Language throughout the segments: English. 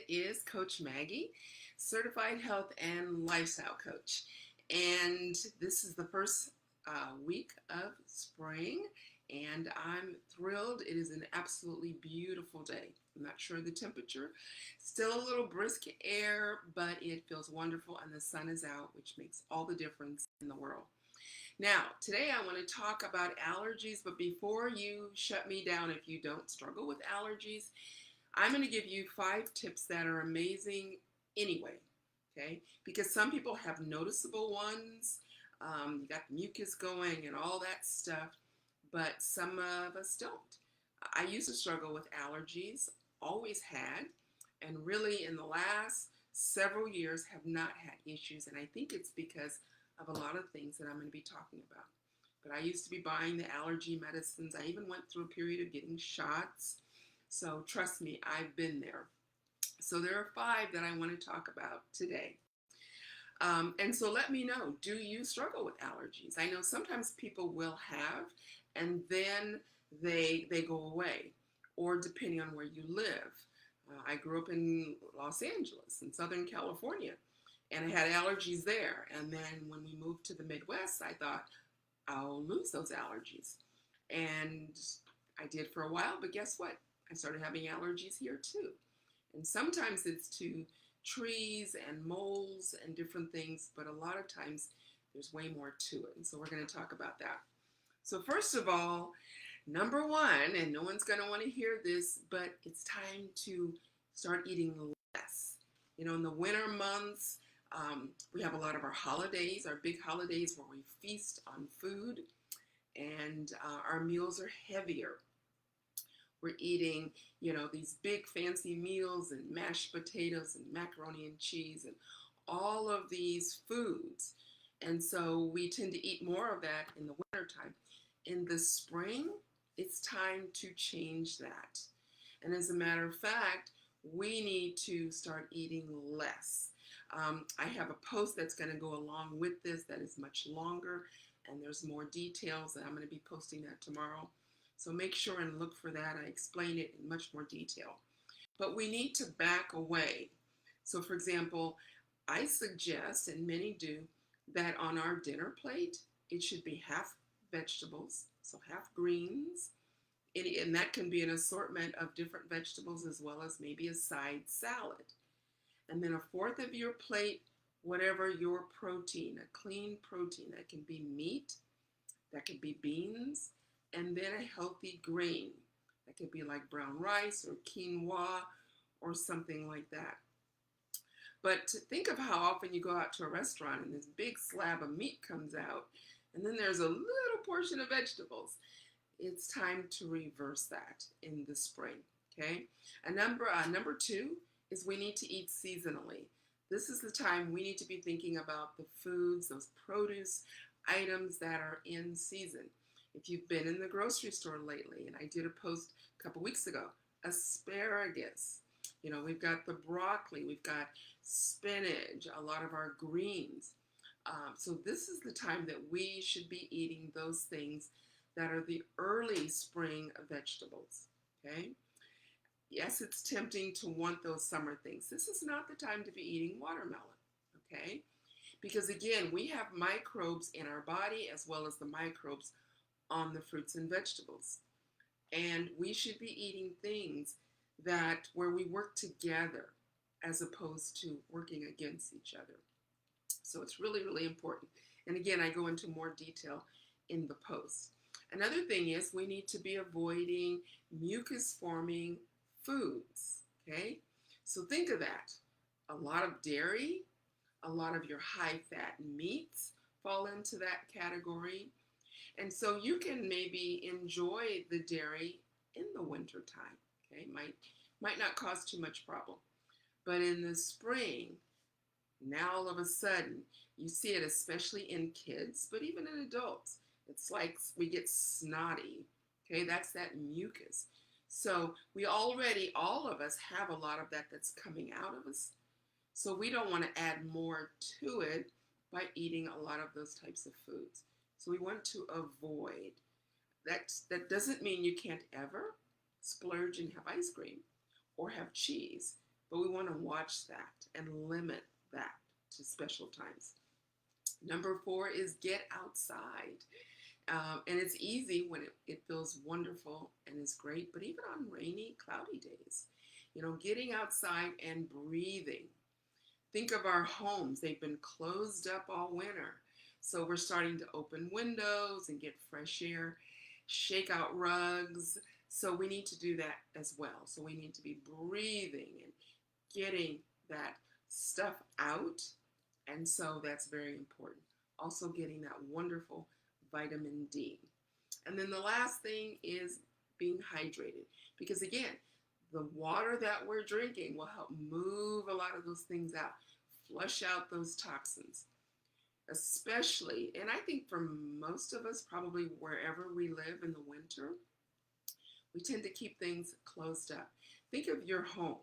is Coach Maggie, Certified Health and Lifestyle Coach. And this is the first week of spring, and I'm thrilled. It is an absolutely beautiful day. I'm not sure the temperature, still a little brisk air, but it feels wonderful, and the sun is out, which makes all the difference in the world. Now, today I want to talk about allergies, but before you shut me down if you don't struggle with allergies, I'm going to give you 5 tips that are amazing anyway, okay? Because some people have noticeable ones. You got mucus going and all that stuff, but some of us don't. I used to struggle with allergies, always had, and really in the last several years have not had issues, and I think it's because of a lot of things that I'm going to be talking about. But I used to be buying the allergy medicines. I even went through a period of getting shots. So trust me, I've been there. So there are 5 that I want to talk about today. And so let me know, do you struggle with allergies? I know sometimes people will have, and then they go away, or depending on where you live. I grew up in Los Angeles, in Southern California, and I had allergies there. And then when we moved to the Midwest, I thought, I'll lose those allergies. And I did for a while, but guess what? I started having allergies here too. And sometimes it's to trees and moles and different things, but a lot of times there's way more to it. And so we're going to talk about that. So first of all, number 1, and no one's going to want to hear this, but it's time to start eating less. You know, in the winter months, we have a lot of our holidays, our big holidays where we feast on food, and our meals are heavier. We're eating, you know, these big fancy meals and mashed potatoes and macaroni and cheese and all of these foods. And so we tend to eat more of that in the wintertime. In the spring, it's time to change that. And as a matter of fact, we need to start eating less. I have a post that's going to go along with this that is much longer, and there's more details, and I'm going to be posting that tomorrow. So make sure and look for that. I explain it in much more detail. But we need to back away. So for example, I suggest, and many do, that on our dinner plate, it should be half vegetables, so half greens, and that can be an assortment of different vegetables as well as maybe a side salad. And then 1/4 of your plate, whatever your protein, a clean protein. That can be meat, that could be beans, and then a healthy grain. That could be like brown rice or quinoa or something like that. But think of how often you go out to a restaurant and this big slab of meat comes out, and then there's a little portion of vegetables. It's time to reverse that in the spring, okay? And number 2 is we need to eat seasonally. This is the time we need to be thinking about the foods, those produce items that are in season. If you've been in the grocery store lately, and I did a post a couple weeks ago, asparagus. You know, we've got the broccoli, we've got spinach, a lot of our greens. So this is the time that we should be eating those things that are the early spring vegetables, okay? Yes, it's tempting to want those summer things. This is not the time to be eating watermelon, okay? Because again, we have microbes in our body as well as the microbes on the fruits and vegetables. And we should be eating things that where we work together as opposed to working against each other. So it's really, really important. And again, I go into more detail in the post. Another thing is we need to be avoiding mucus-forming foods, okay? So think of that. A lot of dairy, a lot of your high-fat meats fall into that category. And so you can maybe enjoy the dairy in the wintertime, okay? Might not cause too much problem. But in the spring, now all of a sudden, you see it especially in kids, but even in adults. It's like we get snotty, okay? That's that mucus. So we already, all of us, have a lot of that that's coming out of us. So we don't want to add more to it by eating a lot of those types of foods. So we want to avoid. That doesn't mean you can't ever splurge and have ice cream or have cheese. but we want to watch that and limit that to special times. Number 4 is get outside. And it's easy when it feels wonderful and is great, but even on rainy, cloudy days, getting outside and breathing. Think of our homes. They've been closed up all winter. So we're starting to open windows and get fresh air, shake out rugs. So we need to do that as well. So we need to be breathing and getting that stuff out. And so that's very important. Also getting that wonderful vitamin D. And then the last thing is being hydrated. Because again, the water that we're drinking will help move a lot of those things out, flush out those toxins. Especially, and I think for most of us, probably wherever we live in the winter, we tend to keep things closed up. Think of your home,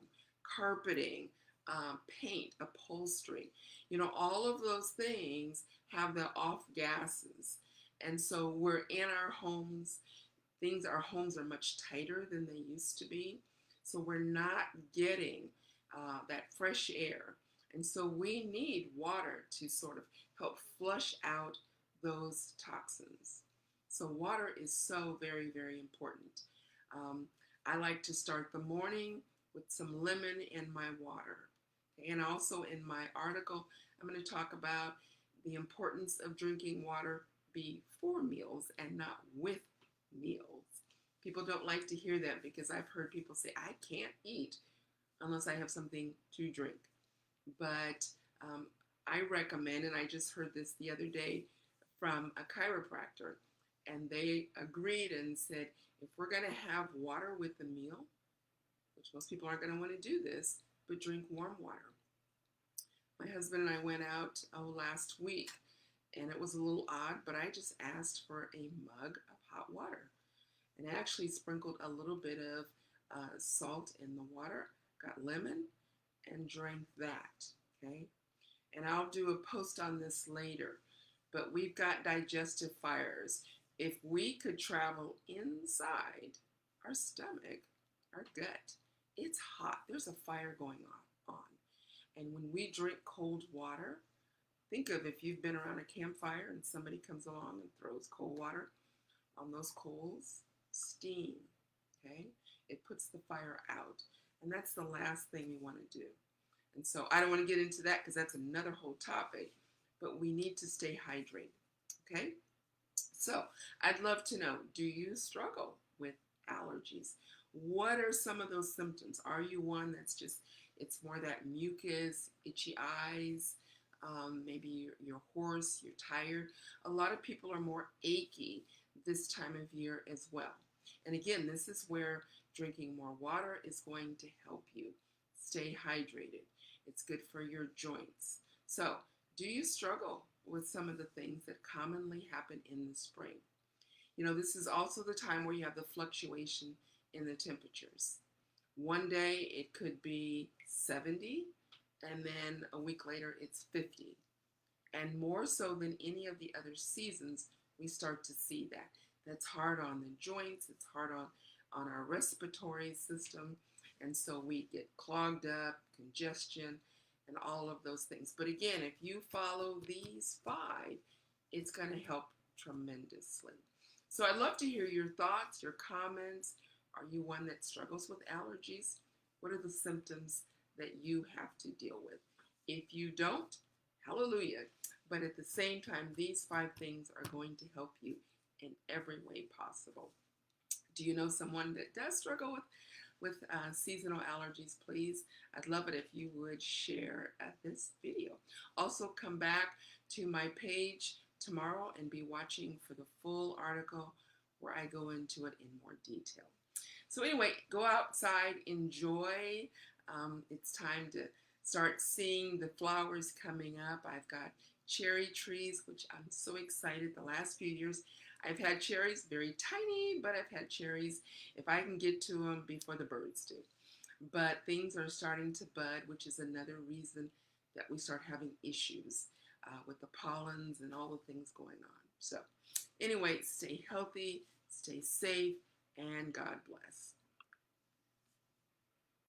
carpeting, paint, upholstery. All of those things have the off gases. And so we're in our homes. Our homes are much tighter than they used to be. So we're not getting that fresh air. And so we need water to sort of help flush out those toxins. So water is so very, very important. I like to start the morning with some lemon in my water. And also in my article, I'm going to talk about the importance of drinking water before meals and not with meals. People don't like to hear that because I've heard people say, I can't eat unless I have something to drink. But I recommend, and I just heard this the other day from a chiropractor, and they agreed and said, if we're going to have water with the meal, which most people aren't going to want to do this, but drink warm water. My husband and I went out last week, and it was a little odd, but I just asked for a mug of hot water. And I actually sprinkled a little bit of salt in the water, got lemon, and drank that, okay? And I'll do a post on this later, but we've got digestive fires. If we could travel inside our stomach, our gut, it's hot. There's a fire going on. And when we drink cold water, think of if you've been around a campfire and somebody comes along and throws cold water on those coals, steam, okay? It puts the fire out. And that's the last thing you want to do. And so I don't want to get into that because that's another whole topic, but we need to stay hydrated, okay? So I'd love to know, do you struggle with allergies? What are some of those symptoms? Are you one that's just, it's more that mucus, itchy eyes, maybe you're hoarse, you're tired. A lot of people are more achy this time of year as well. And again, this is where drinking more water is going to help you stay hydrated. It's good for your joints. So, do you struggle with some of the things that commonly happen in the spring? This is also the time where you have the fluctuation in the temperatures. One day it could be 70, and then a week later it's 50. And more so than any of the other seasons, we start to see that. That's hard on the joints, it's hard on our respiratory system, and so we get clogged up, congestion, and all of those things. But again, if you follow these 5, it's going to help tremendously. So I'd love to hear your thoughts, your comments. Are you one that struggles with allergies? What are the symptoms that you have to deal with? If you don't, hallelujah. But at the same time, these 5 things are going to help you in every way possible. Do you know someone that does struggle with seasonal allergies? Please, I'd love it if you would share this video. Also, come back to my page tomorrow and be watching for the full article where I go into it in more detail. So anyway, go outside, enjoy. It's time to start seeing the flowers coming up. I've got cherry trees, which I'm so excited. The last few years, I've had cherries, very tiny, but I've had cherries if I can get to them before the birds do. But things are starting to bud, which is another reason that we start having issues with the pollens and all the things going on. So anyway, stay healthy, stay safe, and God bless.